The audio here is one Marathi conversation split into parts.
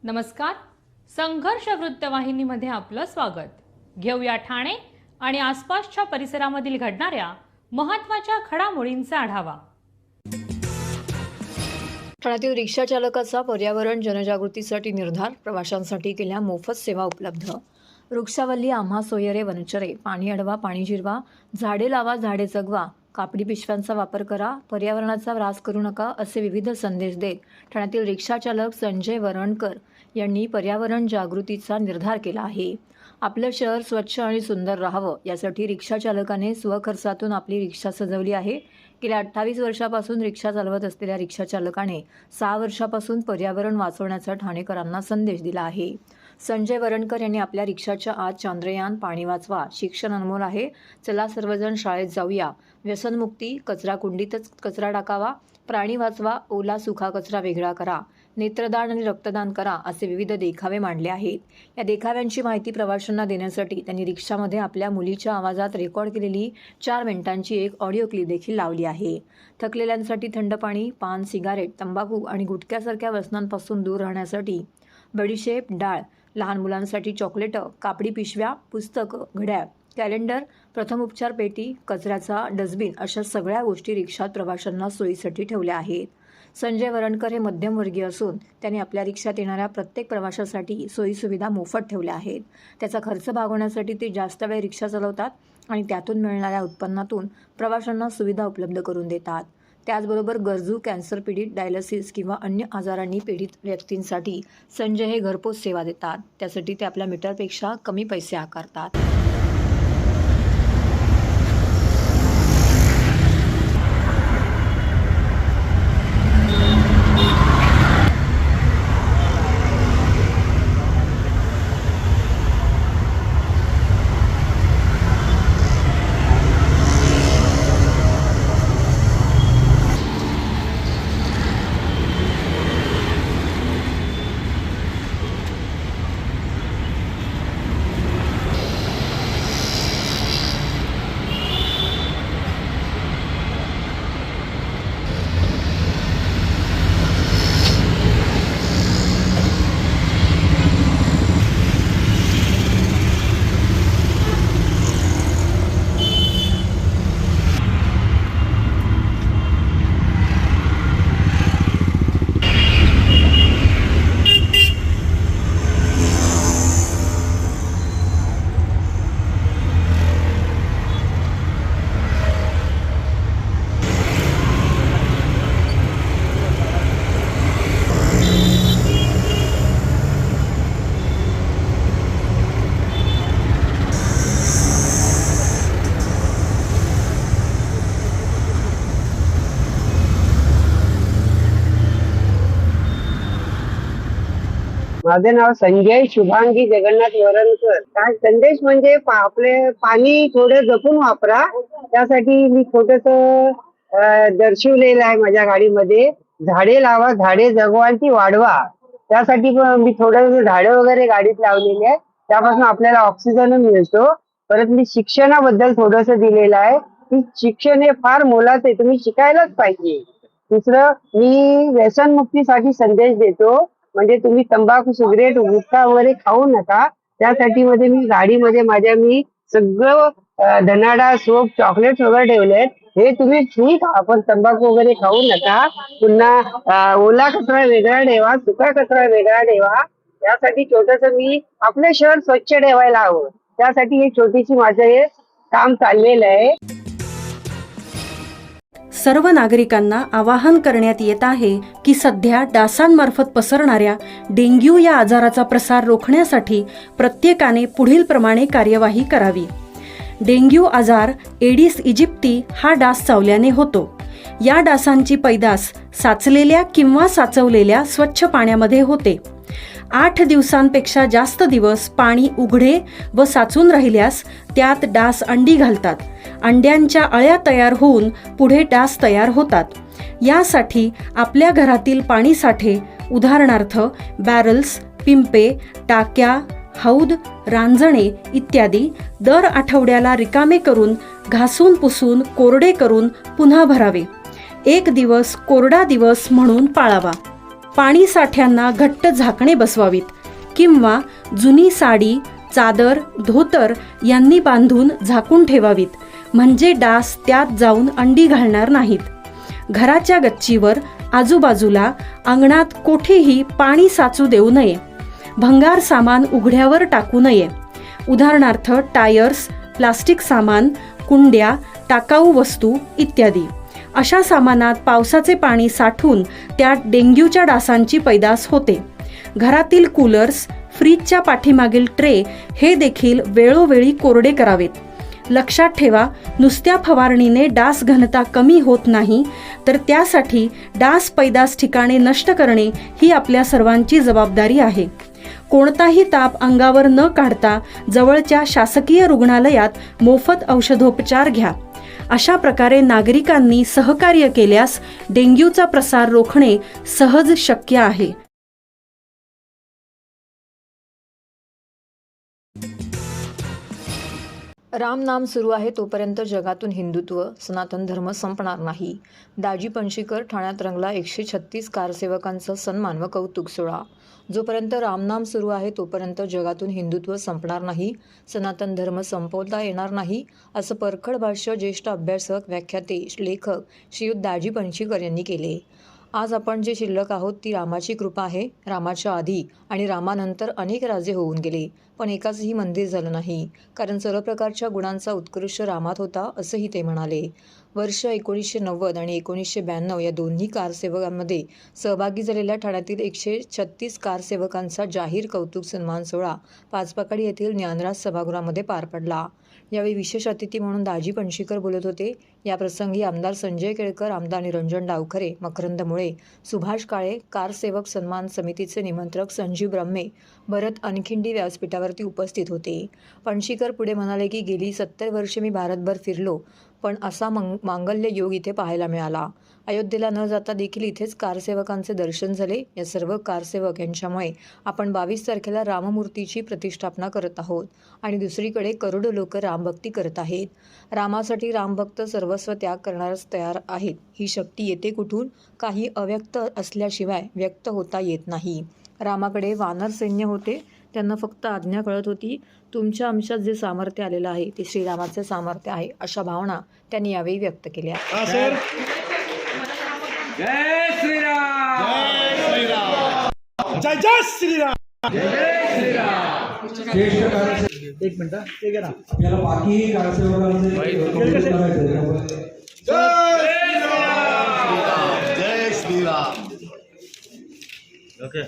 नमस्कार. संघर्ष वृत्तवाहिनीमध्ये आपलं स्वागत. घेऊया ठाणे आणि आसपासच्या परिसरामधील घडणाऱ्या महत्त्वाच्या घडामोडींचा आढावा. ठाण्यातील रिक्षा चालकाचा पर्यावरण जनजागृतीसाठी निर्धार. प्रवाशांसाठी केल्या मोफत सेवा उपलब्ध. वृक्षावल्ली आम्हा सोयरे वनचरे. पाणी अडवा पाणी जिरवा. झाडे लावा झाडे जगवा. कापडी पिशव्यांचा वापर करा. पर्यावरणाचा ऱ्हास करू नका असे विविध संदेश देत ठाण्यातील रिक्षा चालक संजय वरणकर यांनी पर्यावरण जागृतीचा निर्धार केला आहे. आपलं शहर स्वच्छ आणि सुंदर राहावं यासाठी रिक्षा चालकाने स्वखर्चातून आपली रिक्षा सजवली आहे. गेल्या 28 वर्षापासून रिक्षा चालवत असलेल्या रिक्षा चालकाने 6 वर्षापासून पर्यावरण वाचवण्याचा ठाणेकरांना संदेश दिला आहे. संजय वरणकर यांनी आपल्या रिक्षाच्या आत चांद्रयान, पाणी वाचवा, शिक्षण अनमोल आहे, चला सर्वजण शाळेत जाऊया, व्यसनमुक्ती, कचरा कुंडीतच कचरा टाकावा, प्राणी वाचवा, ओला सुखा कचरा वेगळा करा, नेत्रदान आणि रक्तदान करा असे विविध देखावे मांडले आहेत. या देखाव्यांची माहिती प्रवाशांना देण्यासाठी त्यांनी रिक्षामध्ये आपल्या मुलीच्या आवाजात रेकॉर्ड केलेली 4 मिनिटांची एक ऑडिओ क्लिप देखील लावली आहे. थकलेल्यांसाठी थंड पाणी, पान, सिगारेट, तंबाखू आणि गुटख्यासारख्या व्यसनांपासून दूर राहण्यासाठी बडीशेप, डाळ, लहान मुलांसाठी चॉकलेटं, कापडी पिशव्या, पुस्तकं, घड्याळ, कॅलेंडर, प्रथमोपचार पेटी, कचऱ्याचा डस्टबिन अशा सगळ्या गोष्टी रिक्षात प्रवाशांना सोयीसाठी ठेवल्या आहेत. संजय वरणकर हे मध्यमवर्गीय असून त्यांनी आपल्या रिक्षात येणाऱ्या प्रत्येक प्रवाशासाठी सोयीसुविधा मोफत ठेवल्या आहेत. त्याचा खर्च भागवण्यासाठी ते जास्त वेळ रिक्षा चालवतात आणि त्यातून मिळणाऱ्या उत्पन्नातून प्रवाशांना सुविधा उपलब्ध करून देतात. त्याचबरोबर गरजू, कॅन्सर पीडित, डायलिसिस किंवा अन्य आजारांनी पीडित व्यक्तींसाठी संजय हे घरपोच सेवा देतात. त्यासाठी ते आपल्या मीटरपेक्षा कमी पैसे आकारतात. माझे नाव संजय शुभांगी जगन्नाथ वरणकर. काय संदेश म्हणजे आपले पाणी थोडे जपून वापरा, त्यासाठी मी छोटस दर्शवलेलं आहे माझ्या गाडीमध्ये. झाडे लावा झाडे जगवा ती वाढवा, त्यासाठी मी थोडं झाडे वगैरे गाडीत लावलेली आहे. त्यापासून आपल्याला ऑक्सिजन मिळतो. परत मी शिक्षणाबद्दल थोडस दिलेलं आहे की शिक्षण हे फार मोलाचं आहे, तुम्ही शिकायलाच पाहिजे. दुसरं, मी व्यसनमुक्तीसाठी संदेश देतो, म्हणजे तुम्ही तंबाखू, सिगरेट, गुटखा वगैरे खाऊ नका. त्यासाठी मी गाडीमध्ये मी सगळं धनाडा, सोप, चॉकलेट वगैरे ठेवलेत. हे तुम्ही ठीक, आपण तंबाखू वगैरे खाऊ नका. पुन्हा ओला कचरा वेगळा ठेवा, सुका कचरा वेगळा ठेवा. त्यासाठी छोटस मी आपले शहर स्वच्छ ठेवायला हवं, त्यासाठी हे छोटीशी माझं हे काम चाललेलं आहे. सर्व नागरिकांना आवाहन करण्यात येत आहे की सध्या डासांमार्फत पसरणाऱ्या डेंग्यू या आजाराचा प्रसार रोखण्यासाठी प्रत्येकाने पुढीलप्रमाणे कार्यवाही करावी. डेंग्यू आजार एडिस इजिप्ती हा डास चावल्याने होतो. या डासांची पैदास साचलेल्या किंवा साचवलेल्या स्वच्छ पाण्यामध्ये होते. 8 दिवसांपेक्षा जास्त दिवस पाणी उघडे व साचून राहिल्यास त्यात डास अंडी घालतात. अंड्यांच्या अळ्या तयार होऊन पुढे डास तयार होतात. यासाठी आपल्या घरातील पाणी साठे, उदाहरणार्थ बॅरल्स, पिंपे, टाक्या, हौद, रांजणे इत्यादी दर आठवड्याला रिकामे करून घासून पुसून कोरडे करून पुन्हा भरावे. 1 दिवस कोरडा दिवस म्हणून पाळावा. पाणी साठ्यांना घट्ट झाकणे बसवावीत किंवा जुनी साडी, चादर, धोतर यांनी बांधून झाकून ठेवावीत, म्हणजे डास त्यात जाऊन अंडी घालणार नाहीत. घराच्या गच्चीवर, आजूबाजूला, अंगणात कोठेही पाणी साचू देऊ नये. भंगार सामान उघड्यावर टाकू नये. उदाहरणार्थ टायर्स, प्लास्टिक सामान, कुंड्या, टाकाऊ वस्तू इत्यादी. अशा सामानात पावसाचे पाणी साठून त्यात डेंग्यूच्या डासांची पैदास होते. घरातील कूलर्स, फ्रीजच्या पाठीमागील ट्रे हे देखील वेळोवेळी कोरडे करावेत. लक्षात ठेवा, नुसत्या फवारणीने डास घनता कमी होत नाही, तर त्यासाठी डास पैदास ठिकाणे नष्ट करणे ही आपल्या सर्वांची जबाबदारी आहे. कोणताही ताप अंगावर न काढता जवळच्या शासकीय रुग्णालयात मोफत औषधोपचार घ्या. अशा प्रकारे नागरिकांनी सहकार्य केल्यास डेंग्यूचा प्रसार रोखणे सहज शक्य आहे. राम नाम सुरू आहे तोपर्यंत जगातून हिंदुत्व, सनातन धर्म संपणार नाही. दाजी पणशीकर ठाण्यात रंगला 136 कारसेवकांचा सन्मान व कौतुक सोहळा. जोपर्यंत रामनाम सुरू आहे तोपर्यंत जगातून हिंदुत्व संपणार नाही, सनातन धर्म संपवता येणार नाही, असं परखड भाष्य ज्येष्ठ अभ्यासक, व्याख्याते, लेखक श्रीयुत दाजी पणशीकर यांनी केले. आज आपण जे शिल्लक आहोत ती रामाची कृपा आहे. रामाच्या आधी आणि रामानंतर अनेक राजे होऊन गेले, पण एकाचही मंदिर झालं नाही, कारण सर्व प्रकारच्या गुणांचा उत्कृष्ट रामात होता, असंही ते म्हणाले. वर्ष 1990 आणि 1992 या दोन्ही कारसेवकांमध्ये सहभागी झालेल्या ठाण्यातील 136 कारसेवकांचा जाहीर कौतुक सन्मान सोहळा पाचपाकडी येथील ज्ञानराज सभागृहामध्ये पार पडला. यावेळी विशेष अतिथी म्हणून दाजी पणशीकर बोलत होते. या प्रसंगी आमदार संजय केळकर, आमदार निरंजन डावखरे, मकरंद मुळे, सुभाष काळे, कारसेवक सन्मान समितीचे निमंत्रक संजीव ब्रह्मे, भरत अनखिंडी व्यासपीठावरती उपस्थित होते. पणशीकर पुढे म्हणाले की गेली 70 वर्षे मी भारतभर फिरलो, पण असा मांगल्य योग इथे पाहायला मिळाला. अयोध्येला न जाता देखील इथेच कारसेवकांचे दर्शन झाले. या सर्व कारसेवक यांच्यामुळे आपण 22 तारखेला राममूर्तीची प्रतिष्ठापना करत आहोत आणि दुसरीकडे करोडो लोक रामभक्ती करत आहेत. रामासाठी रामभक्त सर्वस्व त्याग करणारच तयार आहेत. ही शक्ती येते कुठून? काही अव्यक्त असल्याशिवाय व्यक्त होता येत नाही. रामाकडे वानर सैन्य होते, त्यांना फक्त आज्ञा कळत होती. तुमच्या आमच्यात जे सामर्थ्य आलेलं आहे ते श्रीरामाचे सामर्थ्य आहे, अशा भावना त्यांनी यावेळी व्यक्त केल्या. जय श्रीराम, जय श्रीराम, जय जय श्रीराम, जय श्रीराम. ज्येष्ठ कारसेवक एक मिनिट ते घ्या ना, याला बाकी कारसेवकांचे जय श्रीराम, जय श्रीराम. ओके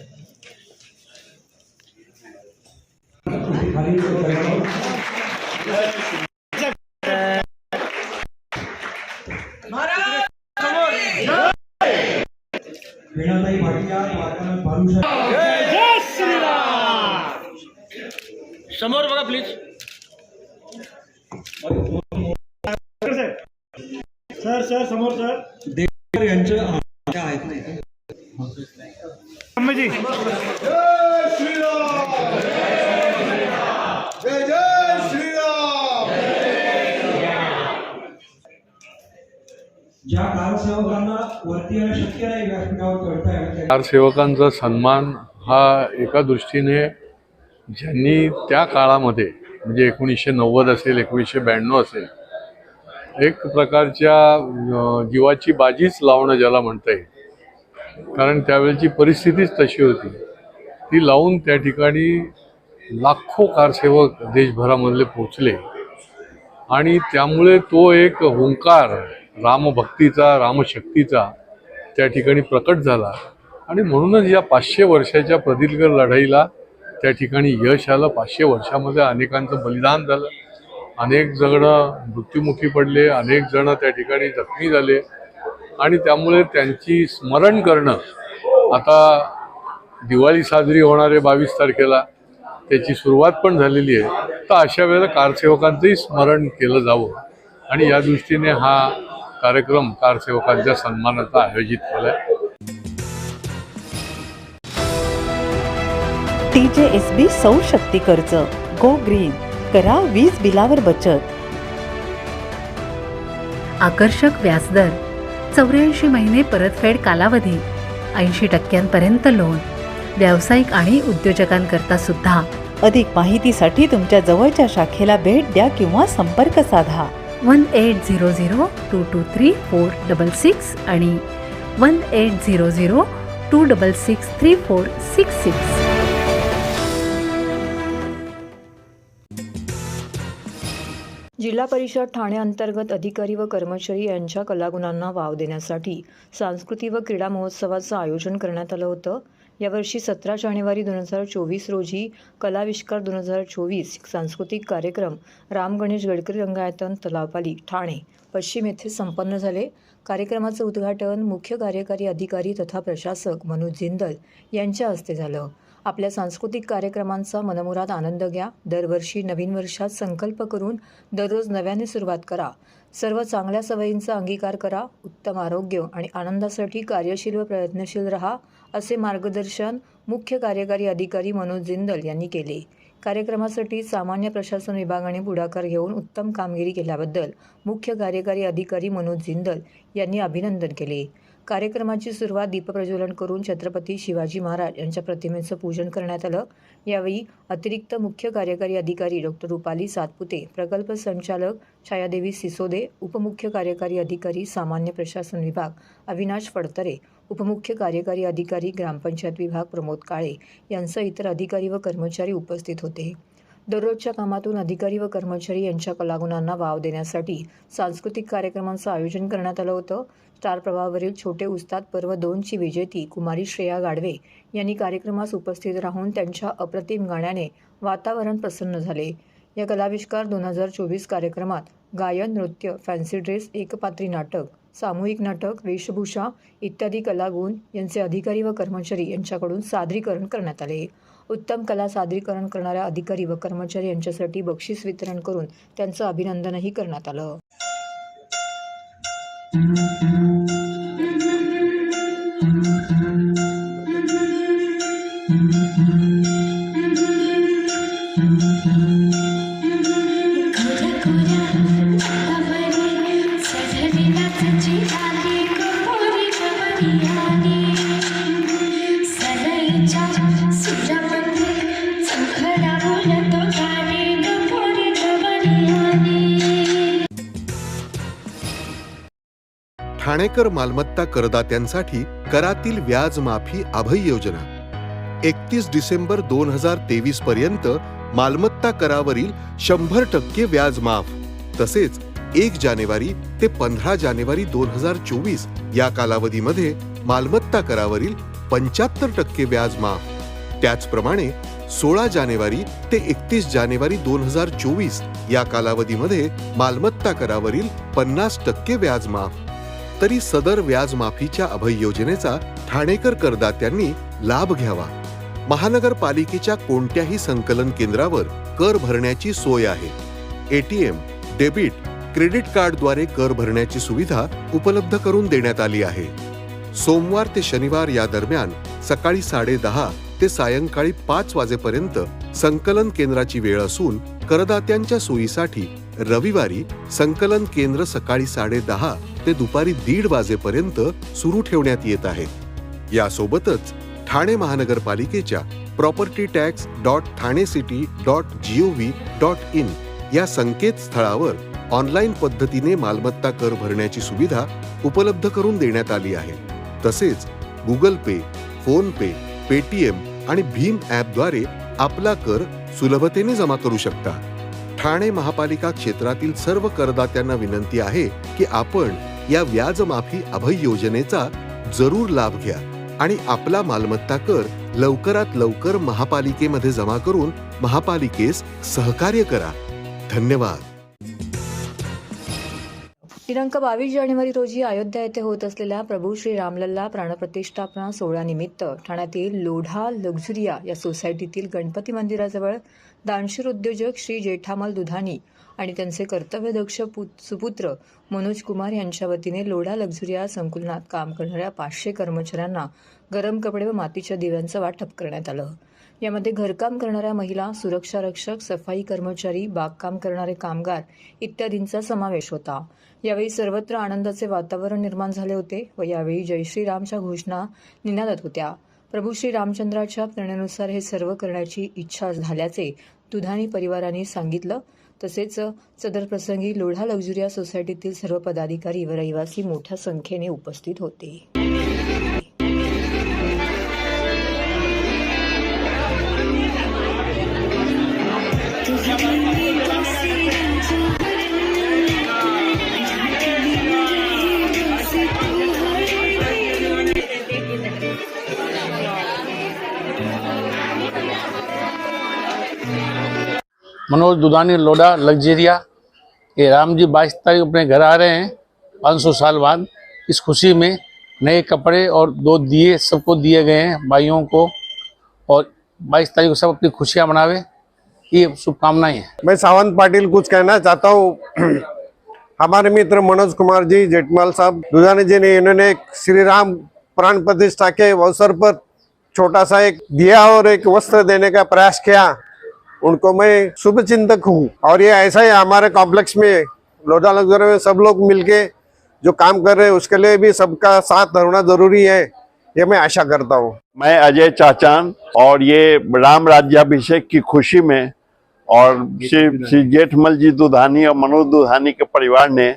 जय श्रीराम. समोर बघा प्लीज. सर सर समोर सर. देवर यांच्या आहेत नाही जी. जय श्रीराम, जय जय श्रीराम. ज्या कारसेवकांना वरती येणं शक्य नाही, व्यासपीठावर चढता कारसेवकांचा सन्मान हा एका दृष्टीने ज्यांनी त्या काळामध्ये म्हणजे 1990 असेल, 1992 असेल, एक प्रकारच्या जीवाची बाजीच लावणं ज्याला म्हणता येईल, कारण त्यावेळेची परिस्थितीच तशी होती. ती लावून त्या ठिकाणी लाखो कारसेवक देशभरामधले पोचले आणि त्यामुळे तो एक हुंकार रामभक्तीचा, रामशक्तीचा त्या ठिकाणी प्रकट झाला आणि म्हणूनच या 500 वर्षाच्या प्रदीर्घ लढाईला त्या ठिकाणी यश आलं. 500 वर्षामध्ये अनेकांचं बलिदान झालं, अनेक जण मृत्युमुखी पडले, अनेक जण त्या ठिकाणी जखमी झाले आणि त्यामुळे त्यांची स्मरण करणं आता दिवाळी साजरी होणार आहे 22 तारखेला, त्याची सुरुवात पण झालेली आहे. तर अशा वेळेला कारसेवकांचंही स्मरण केलं जावं आणि या दृष्टीने हा कार्यक्रम कारसेवकांच्या सन्मानाचा आयोजित केला आहे. TJSB सौर शक्ती कर्ज, गो ग्रीन, करा वीज बिलावर बचत. आकर्षक व्याजदर, 84 महिने परतफेड कालावधी, 80% लोन. व्यावसायिक आणि उद्योजकांकरता सुद्धा. अधिक माहितीसाठी तुमच्या जवळच्या शाखेला भेट द्या किंवा संपर्क साधा. 1800-223-466 आणि 1800-266-3466. जिल्हा परिषद ठाणे अंतर्गत अधिकारी व कर्मचारी यांच्या कलागुणांना वाव देण्यासाठी सांस्कृतिक व क्रीडा महोत्सवाचं आयोजन करण्यात आलं होतं. यावर्षी 17 जानेवारी 2024 रोजी कलाविष्कार 2024 सांस्कृतिक कार्यक्रम राम गणेश गडकरी रंगायतन तलावपाली ठाणे पश्चिम येथे संपन्न झाले. कार्यक्रमाचं उद्घाटन मुख्य कार्यकारी अधिकारी तथा प्रशासक मनोज जिंदल यांच्या हस्ते झालं. आपल्या सांस्कृतिक कार्यक्रमांचा मनमुराद आनंद घ्या. दरवर्षी नवीन वर्षात संकल्प करून दररोज नव्याने सुरुवात करा. सर्व चांगल्या सवयींचा अंगीकार करा. उत्तम आरोग्य आणि आनंदासाठी कार्यशील व प्रयत्नशील रहा, असे मार्गदर्शन मुख्य कार्यकारी अधिकारी मनोज जिंदल यांनी केले. कार्यक्रमासाठी सामान्य प्रशासन विभागाने पुढाकार घेऊन उत्तम कामगिरी केल्याबद्दल मुख्य कार्यकारी अधिकारी मनोज जिंदल यांनी अभिनंदन केले. कार्यक्रमाची सुरुवात दीपप्रज्वलन करून छत्रपती शिवाजी महाराज यांच्या प्रतिमेचं पूजन करण्यात आलं. यावेळी अतिरिक्त मुख्य कार्यकारी अधिकारी डॉक्टर रुपाली सातपुते, प्रकल्प संचालक छायादेवी सिसोदे, उपमुख्य कार्यकारी अधिकारी सामान्य प्रशासन विभाग अविनाश फडतरे, उपमुख्य कार्यकारी अधिकारी ग्रामपंचायत विभाग प्रमोद काळे यांसह इतर अधिकारी व कर्मचारी उपस्थित होते. दररोजच्या कामातून अधिकारी व कर्मचारी यांच्या कलागुणांना वाव देण्यासाठी सांस्कृतिक कार्यक्रमांचं आयोजन करण्यात आलं होतं. स्टार प्रवाहावरील छोटे उस्ताद पर्व 2ची विजेती कुमारी श्रेया गाडवे यांनी कार्यक्रमास उपस्थित राहून त्यांच्या अप्रतिम गाण्याने वातावरण प्रसन्न झाले. या कलाविष्कार 2024 कार्यक्रमात गायन, नृत्य, फॅन्सी ड्रेस, एकपात्री नाटक, सामूहिक नाटक, वेशभूषा इत्यादी कलागुण यांचे अधिकारी व कर्मचारी यांच्याकडून सादरीकरण करण्यात आले. उत्तम कला सादरीकरण करणाऱ्या अधिकारी व कर्मचारी यांच्यासाठी बक्षीस वितरण करून त्यांचं अभिनंदनही करण्यात आलं. ठाणेकर मालमत्ता करदात्यांसाठी करातील व्याज माफी अभय योजना 31 डिसेंबर 2023 पर्यंत मालमत्ता करावरील 100% व्याज माफ. तसेच 1 जानेवारी ते 15 जानेवारी 2024 या कालावधीमध्ये मालमत्ता करावरील 75% व्याज माफ. त्याचप्रमाणे 16 जानेवारी ते 31 जानेवारी 2024 या कालावधीमध्ये मालमत्ता करावरील 50% व्याज माफ. तरी सदर व्याज माफीच्या अभय योजनेचा ठाणेकर करदात्यांनी लाभ घ्यावा. महानगरपालिकेच्या कोणत्याही संकलन केंद्रावर कर भरण्याची सोय आहे. ATM, डेबिट, क्रेडिट कार्डद्वारे कर भरण्याची सुविधा उपलब्ध करून देण्यात आली आहे. सोमवार ते शनिवार या दरम्यान सकाळी 10:30 ते सायंकाळी 5 वाजेपर्यंत संकलन केंद्राची वेळ असून करदात्यांच्या सोयीसाठी रविवारी संकलन केंद्र सकाळी 10:30 ते दुपारी 1:30 वाजेपर्यंत सुरू ठेवण्यात येत आहे. यासोबतच ठाणे महानगरपालिकेच्या propertytax.thanecity.gov.in या संकेतस्थळावर ऑनलाईन पद्धतीने मालमत्ता कर भरण्याची सुविधा उपलब्ध करून देण्यात आली आहे. तसेच गुगल पे, फोन पे, पेटीएम आणि भीम ॲपद्वारे आपला कर सुलभतेने जमा करू शकता. ठाणे महापालिका क्षेत्रातील सर्व करदात्यांना विनंती आहे की आपण या व्याज माफी अभय योजनेचा जरूर लाभ घ्या आणि आपला मालमत्ता कर लवकरात लवकर महापालिकेमध्ये जमा करून महापालिकेस सहकार्य करा. धन्यवाद. दिनांक 22 जानेवारी रोजी अयोध्या येथे होत असलेल्या प्रभू श्री रामलल्ला प्राणप्रतिष्ठापना सोहळ्यानिमित्त ठाण्यातील लोढा लक्झुरिया या सोसायटीतील गणपती मंदिराजवळ दानशूर उद्योजक श्री जेठामल दुधानी आणि त्यांचे कर्तव्यदक्ष सुपुत्र मनोज कुमार यांच्या वतीने लोढा लक्झुरिया संकुलनात काम करणाऱ्या 500 कर्मचाऱ्यांना गरम कपडे व मातीच्या दिव्यांचं वाटप करण्यात आलं. यामध्ये घरकाम करणाऱ्या महिला, सुरक्षा रक्षक, सफाई कर्मचारी, बागकाम करणारे कामगार इत्यादींचा समावेश होता. यावेळी सर्वत्र आनंदाचे वातावरण निर्माण झाले होते व यावेळी जय श्रीरामच्या घोषणा निनादत होत्या. प्रभू श्री रामचंद्राच्या प्रेरणेनुसार हे सर्व करण्याची इच्छा झाल्याचे दुधाणी परिवाराने सांगितलं. तसेच सदर प्रसंगी लोढा लक्झुरिया सोसायटीतील सर्व पदाधिकारी व रहिवासी मोठ्या संख्येने उपस्थित होते. मनोज दुधानी लोडा लग्जरिया। ये राम जी 22 तारीख अपने घर आ रहे हैं 500 साल बाद। इस खुशी में नए कपड़े और 2 दिए सबको दिए गए हैं भाइयों को, और 22 तारीख को सब अपनी खुशियां मनावे, ये शुभकामनाएं हैं। मैं सावंत पाटिल कुछ कहना चाहता हूँ। हमारे मित्र मनोज कुमार जी जेठमल साहब दुधानी जी ने इन्होंने श्री राम प्राण प्रतिष्ठा के अवसर पर छोटा सा एक दिया और एक वस्त्र देने का प्रयास किया। उनको मैं शुभ चिंतक हूँ, और ये ऐसा ही हमारे कॉम्प्लेक्स में लोढा लग्जरी में सब लोग मिलके जो काम कर रहे हैं उसके लिए भी सबका साथ होना जरूरी है, ये मैं आशा करता हूँ। मैं अजय चाचान, और ये राम राज्याभिषेक की खुशी में और श्री जेठमल जी दुधानी और मनोज दुधानी के परिवार ने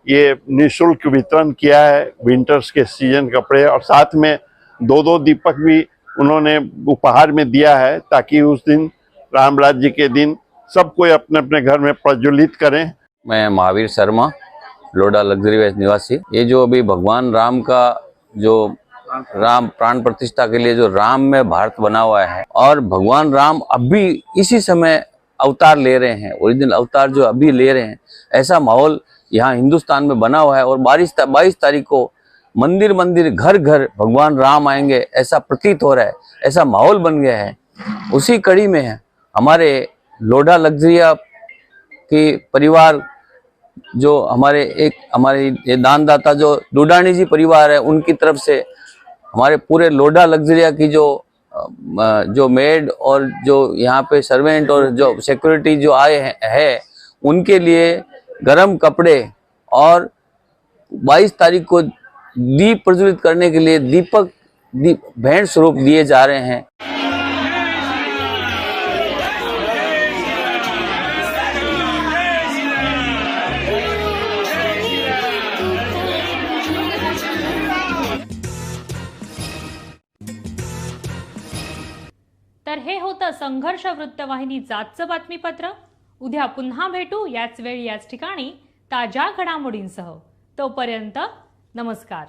ये निःशुल्क वितरण किया है विंटर्स के सीजन कपड़े, और साथ में 2 दीपक भी उन्होंने उपहार में दिया है, ताकि उस दिन राम राज्य के दिन सब कोई अपने अपने घर में प्रज्वलित करें। मैं महावीर शर्मा, लोडा लग्जरी वेस्ट निवासी। ये जो अभी भगवान राम का जो राम प्राण प्रतिष्ठा के लिए जो राम में भारत बना हुआ है, और भगवान राम अभी इसी समय अवतार ले रहे हैं, ओरिजिनल अवतार जो अभी ले रहे हैं, ऐसा माहौल यहाँ हिंदुस्तान में बना हुआ है। और 22 तारीख को मंदिर मंदिर घर घर भगवान राम आएंगे, ऐसा प्रतीत हो रहा है, ऐसा माहौल बन गया है। उसी कड़ी में है हमारे लोढा लग्जरिया के परिवार, जो हमारे ये दानदाता जो दुधानी जी परिवार है, उनकी तरफ से हमारे पूरे लोढा लग्जरिया की जो मेड और जो यहाँ पे सर्वेंट और जो सिक्योरिटी जो आए हैं उनके लिए गरम कपड़े और 22 तारीख को दीप प्रज्वलित करने के लिए दीपक भेंट स्वरूप दिए जा रहे हैं। तर हे होतं संघर्ष वृत्तवाहिनीचं आजचं बातमीपत्र। उद्या पुन्हा भेटू याच वेळी याच ठिकाणी ताज्या घडामोडींसह। तोपर्यंत नमस्कार।